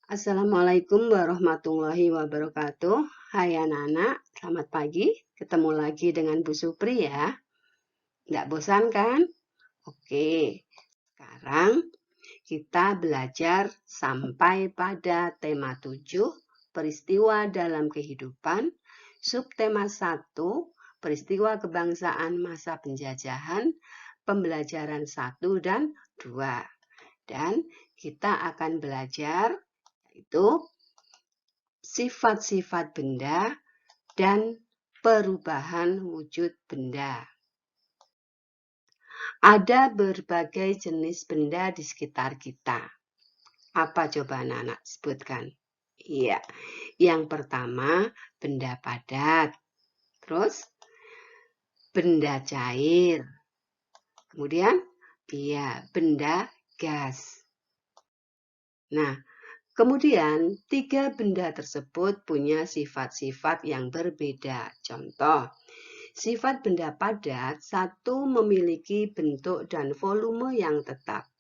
Assalamualaikum warahmatullahi wabarakatuh. Hai anak-anak, selamat pagi. Ketemu lagi dengan Bu Supri ya. Nggak bosan kan? Oke, sekarang kita belajar sampai pada tema 7, peristiwa dalam kehidupan. Subtema 1, peristiwa kebangsaan masa penjajahan, pembelajaran 1 dan 2. Dan kita akan belajar itu sifat-sifat benda dan perubahan wujud benda. Ada berbagai jenis benda di sekitar kita. Apa coba anak-anak sebutkan? Iya, yang pertama benda padat, terus benda cair, kemudian iya benda gas. Nah, kemudian, 3 benda tersebut punya sifat-sifat yang berbeda. Contoh, sifat benda padat, 1 memiliki bentuk dan volume yang tetap.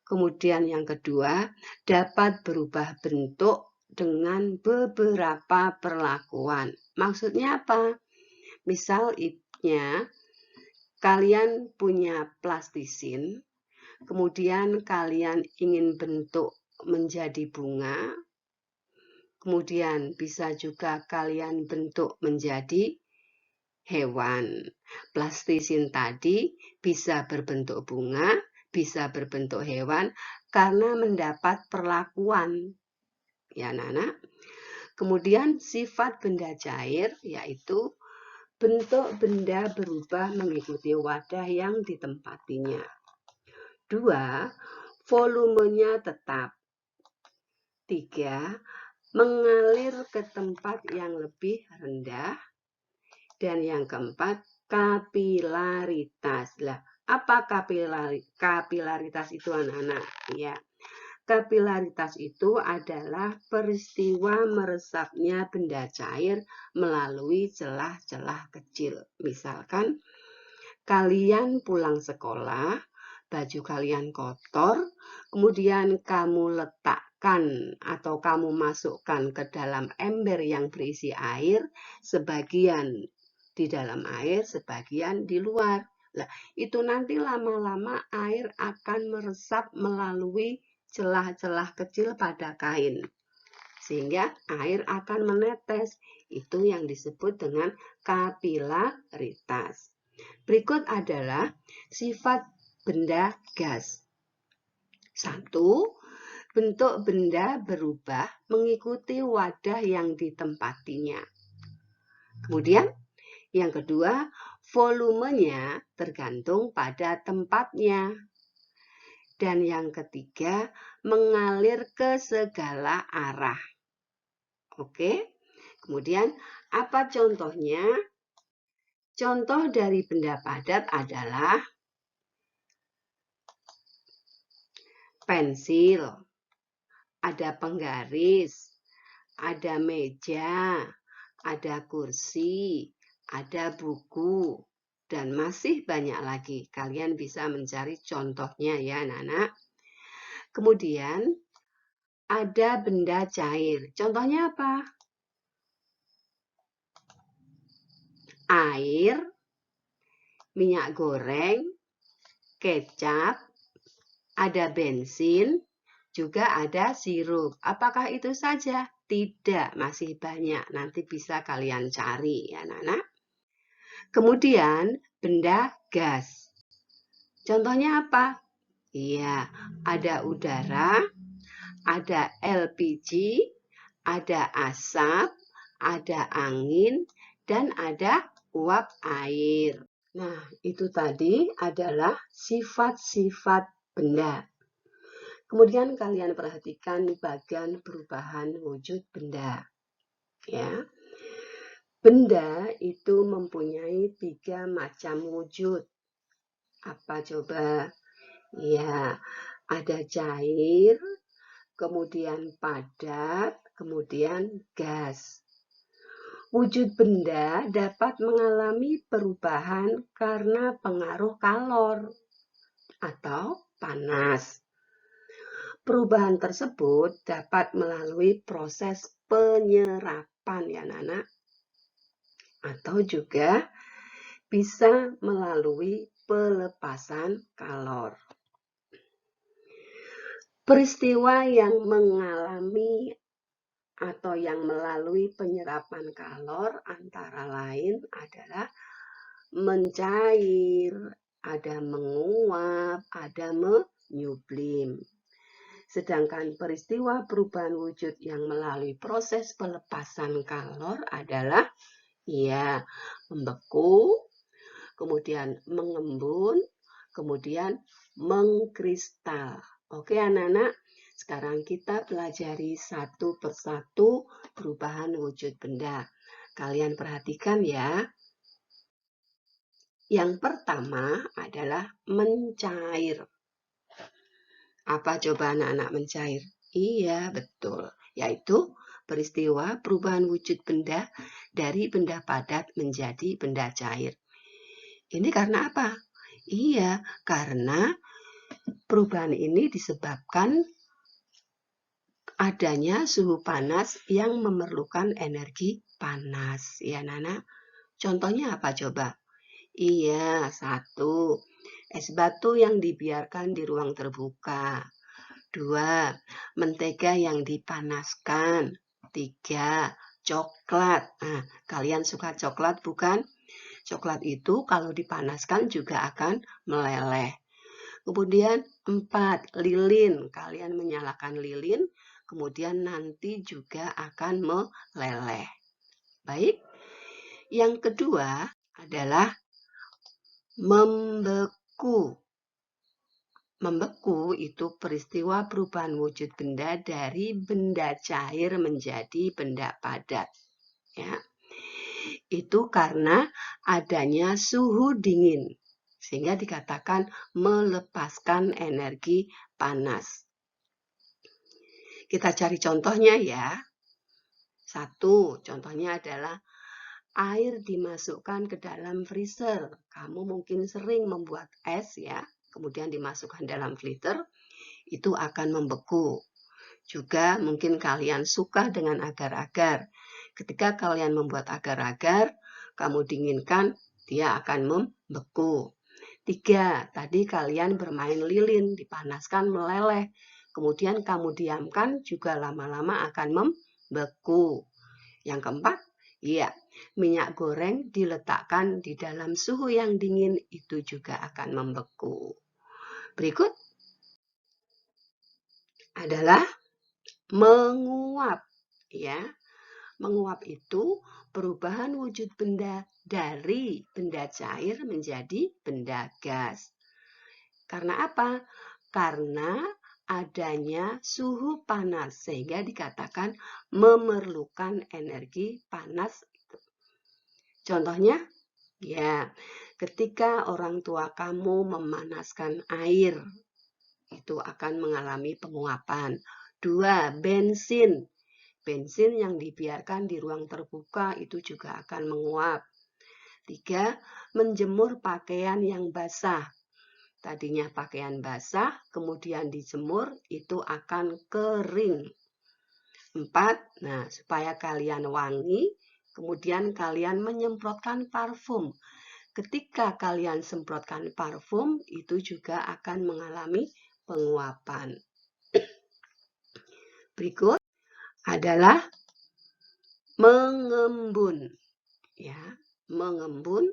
Kemudian yang kedua, dapat berubah bentuk dengan beberapa perlakuan. Maksudnya apa? Misalnya, kalian punya plastisin, kemudian kalian ingin bentuk menjadi bunga, kemudian bisa juga kalian bentuk menjadi hewan. Plastisin tadi bisa berbentuk bunga, bisa berbentuk hewan karena mendapat perlakuan. Ya, anak-anak. Kemudian sifat benda cair yaitu bentuk benda berubah mengikuti wadah yang ditempatinya. 2, volumenya tetap. 3, mengalir ke tempat yang lebih rendah. Dan yang keempat, kapilaritas. Lah, apa kapilaritas itu anak-anak? Ya, kapilaritas itu adalah peristiwa meresapnya benda cair melalui celah-celah kecil. Misalkan, kalian pulang sekolah, baju kalian kotor, kemudian kamu letakkan atau kamu masukkan ke dalam ember yang berisi air, sebagian di dalam air, sebagian di luar. Nah, itu nanti lama-lama air akan meresap melalui celah-celah kecil pada kain, sehingga air akan menetes. Itu yang disebut dengan kapilaritas. Berikut adalah sifat benda gas. 1, bentuk benda berubah mengikuti wadah yang ditempatinya. Kemudian, yang kedua, volumenya tergantung pada tempatnya. Dan yang ketiga, mengalir ke segala arah. Oke, kemudian apa contohnya? Contoh dari benda padat adalah pensil, ada penggaris, ada meja, ada kursi, ada buku, dan masih banyak lagi. Kalian bisa mencari contohnya ya anak-anak. Kemudian ada benda cair. Contohnya apa? Air, minyak goreng, kecap, ada bensin, juga ada sirup. Apakah itu saja? Tidak, masih banyak. Nanti bisa kalian cari ya anak-anak. Kemudian benda gas. Contohnya apa? Iya, ada udara, ada LPG, ada asap, ada angin, dan ada uap air. Nah, itu tadi adalah sifat-sifat benda. Kemudian kalian perhatikan bagian perubahan wujud benda. Ya. Benda itu mempunyai 3 macam wujud. Apa coba? Ya, ada cair, kemudian padat, kemudian gas. Wujud benda dapat mengalami perubahan karena pengaruh kalor atau panas. Perubahan tersebut dapat melalui proses penyerapan ya anak-anak, atau juga bisa melalui pelepasan kalor. Peristiwa yang mengalami atau yang melalui penyerapan kalor antara lain adalah mencair, ada menguap, ada menyublim. Sedangkan peristiwa perubahan wujud yang melalui proses pelepasan kalor adalah ya membeku, kemudian mengembun, kemudian mengkristal. Oke anak-anak, sekarang kita pelajari satu persatu perubahan wujud benda. Kalian perhatikan ya. Yang pertama adalah mencair. Apa coba anak-anak mencair? Iya, betul. Yaitu peristiwa perubahan wujud benda dari benda padat menjadi benda cair. Ini karena apa? Iya, karena perubahan ini disebabkan adanya suhu panas yang memerlukan energi panas. Ya, Nana. Contohnya apa coba? Iya, satu, es batu yang dibiarkan di ruang terbuka. 2. Mentega yang dipanaskan. 3. Coklat. Nah, kalian suka coklat bukan? Coklat itu kalau dipanaskan juga akan meleleh. Kemudian 4. Lilin. Kalian menyalakan lilin, kemudian nanti juga akan meleleh. Baik. Yang kedua adalah membeku. Membeku itu peristiwa perubahan wujud benda dari benda cair menjadi benda padat. Ya. Itu karena adanya suhu dingin, sehingga dikatakan melepaskan energi panas. Kita cari contohnya ya. Satu, contohnya adalah air dimasukkan ke dalam freezer. Kamu mungkin sering membuat es ya, kemudian dimasukkan dalam freezer, itu akan membeku. Juga mungkin kalian suka dengan agar-agar. Ketika kalian membuat agar-agar, kamu dinginkan, dia akan membeku. 3, tadi kalian bermain lilin, dipanaskan meleleh. Kemudian kamu diamkan, juga lama-lama akan membeku. Yang keempat, ya, minyak goreng diletakkan di dalam suhu yang dingin, itu juga akan membeku. Berikut adalah menguap. Ya, menguap itu perubahan wujud benda dari benda cair menjadi benda gas. Karena apa? Karena adanya suhu panas sehingga dikatakan memerlukan energi panas. Contohnya, ya, ketika orang tua kamu memanaskan air, itu akan mengalami penguapan. 2, bensin. Bensin yang dibiarkan di ruang terbuka itu juga akan menguap. 3, menjemur pakaian yang basah. Tadinya pakaian basah, kemudian dijemur, itu akan kering. 4, nah supaya kalian wangi, kemudian kalian menyemprotkan parfum. Ketika kalian semprotkan parfum, itu juga akan mengalami penguapan. Berikut adalah mengembun. Ya, mengembun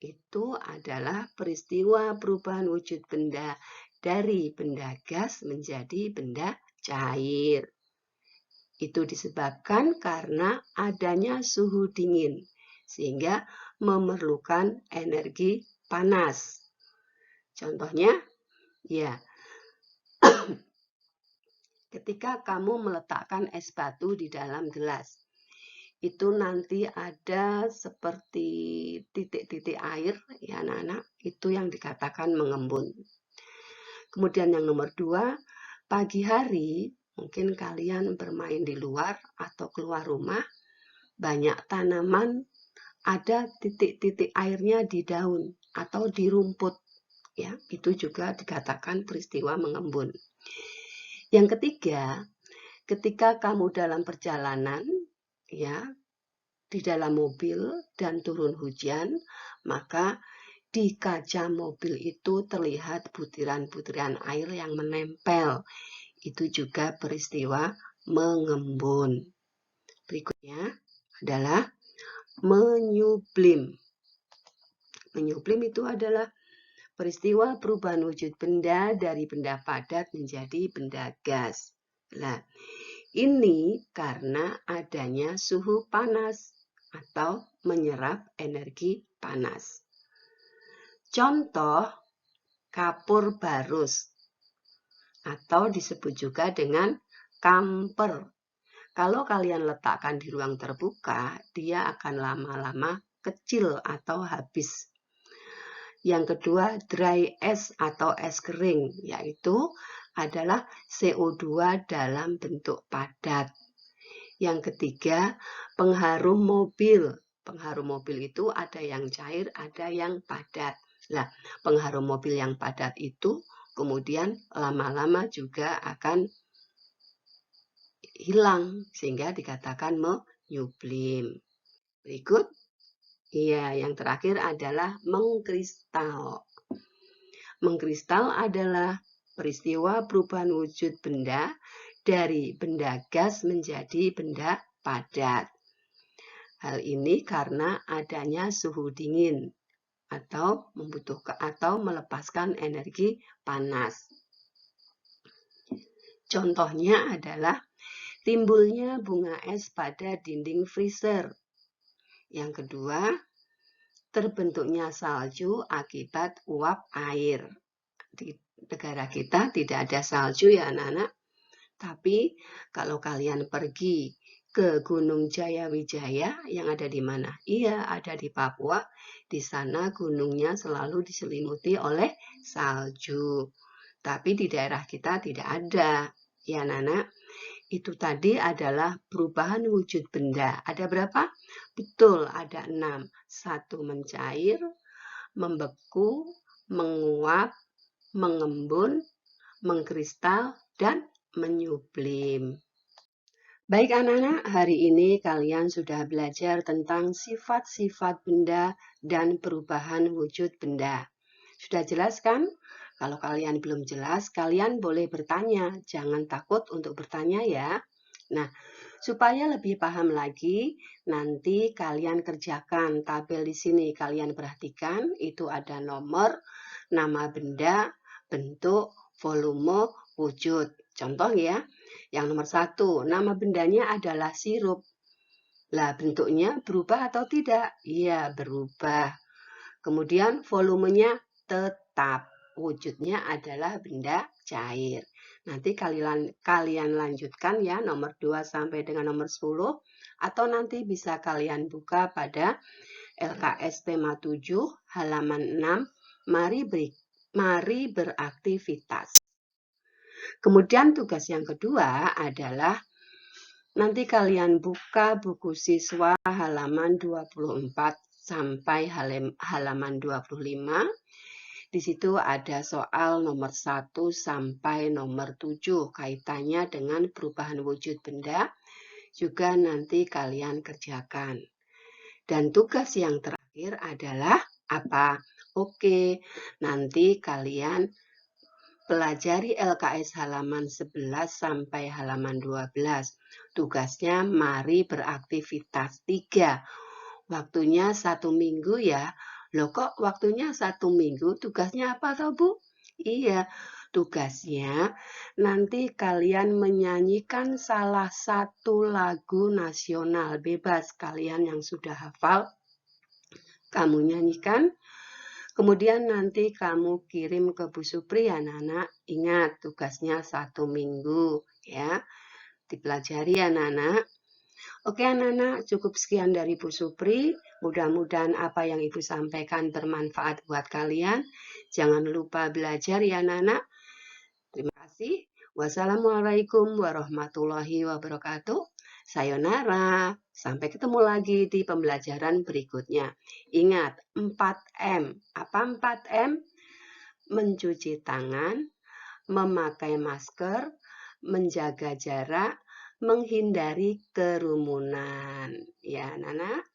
itu adalah peristiwa perubahan wujud benda dari benda gas menjadi benda cair. Itu disebabkan karena adanya suhu dingin, sehingga memerlukan energi panas. Contohnya, ya, ketika kamu meletakkan es batu di dalam gelas, itu nanti ada seperti titik-titik air, ya anak-anak, itu yang dikatakan mengembun. Kemudian yang nomor 2, pagi hari mungkin kalian bermain di luar atau keluar rumah, banyak tanaman ada titik-titik airnya di daun atau di rumput, ya, itu juga dikatakan peristiwa mengembun. Yang ketiga, ketika kamu dalam perjalanan, ya, di dalam mobil dan turun hujan, maka di kaca mobil itu terlihat butiran-butiran air yang menempel. Itu juga peristiwa mengembun. Berikutnya adalah menyublim. Menyublim itu adalah peristiwa perubahan wujud benda dari benda padat menjadi benda gas. Nah, ini karena adanya suhu panas atau menyerap energi panas. Contoh kapur barus atau disebut juga dengan kamper. Kalau kalian letakkan di ruang terbuka, dia akan lama-lama kecil atau habis. Yang kedua, dry ice atau es kering, yaitu adalah CO2 dalam bentuk padat. Yang ketiga, pengharum mobil. Pengharum mobil itu ada yang cair, ada yang padat. Nah, pengharum mobil yang padat itu kemudian lama-lama juga akan hilang sehingga dikatakan menyublim. Berikut, yang terakhir adalah mengkristal. Mengkristal adalah peristiwa perubahan wujud benda dari benda gas menjadi benda padat. Hal ini karena adanya suhu dingin atau melepaskan energi panas. Contohnya adalah timbulnya bunga es pada dinding freezer. Yang kedua, terbentuknya salju akibat uap air. Di negara kita tidak ada salju ya anak-anak. Tapi kalau kalian pergi ke Gunung Jayawijaya yang ada di mana? Iya, ada di Papua. Di sana gunungnya selalu diselimuti oleh salju. Tapi di daerah kita tidak ada. Ya anak-anak, itu tadi adalah perubahan wujud benda. Ada berapa? Betul, ada 6. 1 mencair, membeku, menguap, mengembun, mengkristal, dan menyublim. Baik anak-anak, hari ini kalian sudah belajar tentang sifat-sifat benda dan perubahan wujud benda. Sudah jelas kan? Kalau kalian belum jelas, kalian boleh bertanya. Jangan takut untuk bertanya ya. Nah, supaya lebih paham lagi, nanti kalian kerjakan tabel di sini. Kalian perhatikan, itu ada nomor, nama benda, bentuk, volume, wujud. Contoh ya, yang nomor 1, nama bendanya adalah sirup. Lah, bentuknya berubah atau tidak? Iya, berubah. Kemudian volumenya tetap. Wujudnya adalah benda cair. Nanti kalian lanjutkan ya nomor 2 sampai dengan nomor 10. Atau nanti bisa kalian buka pada LKS tema 7 halaman 6. Mari beraktivitas. Kemudian tugas yang kedua adalah nanti kalian buka buku siswa halaman 24 sampai halaman 25. Di situ ada soal nomor 1 sampai nomor 7 kaitannya dengan perubahan wujud benda. Juga nanti kalian kerjakan. Dan tugas yang terakhir adalah apa? Oke, nanti kalian pelajari LKS halaman 11 sampai halaman 12. Tugasnya mari beraktivitas 3. Waktunya 1 minggu ya. Loh kok waktunya 1 minggu? Tugasnya apa toh Bu? Iya, tugasnya nanti kalian menyanyikan salah satu lagu nasional. Bebas kalian yang sudah hafal, kamu nyanyikan. Kemudian nanti kamu kirim ke Bu Supri anak-anak. Ingat tugasnya 1 minggu ya. Dipelajari anak-anak. Oke anak-anak, cukup sekian dari Bu Supri. Mudah-mudahan apa yang Ibu sampaikan bermanfaat buat kalian. Jangan lupa belajar ya anak-anak. Terima kasih. Wassalamualaikum warahmatullahi wabarakatuh. Sayonara. Sampai ketemu lagi di pembelajaran berikutnya. Ingat, 4M. Apa 4M? Mencuci tangan, memakai masker, menjaga jarak, menghindari kerumunan. Ya, Nana.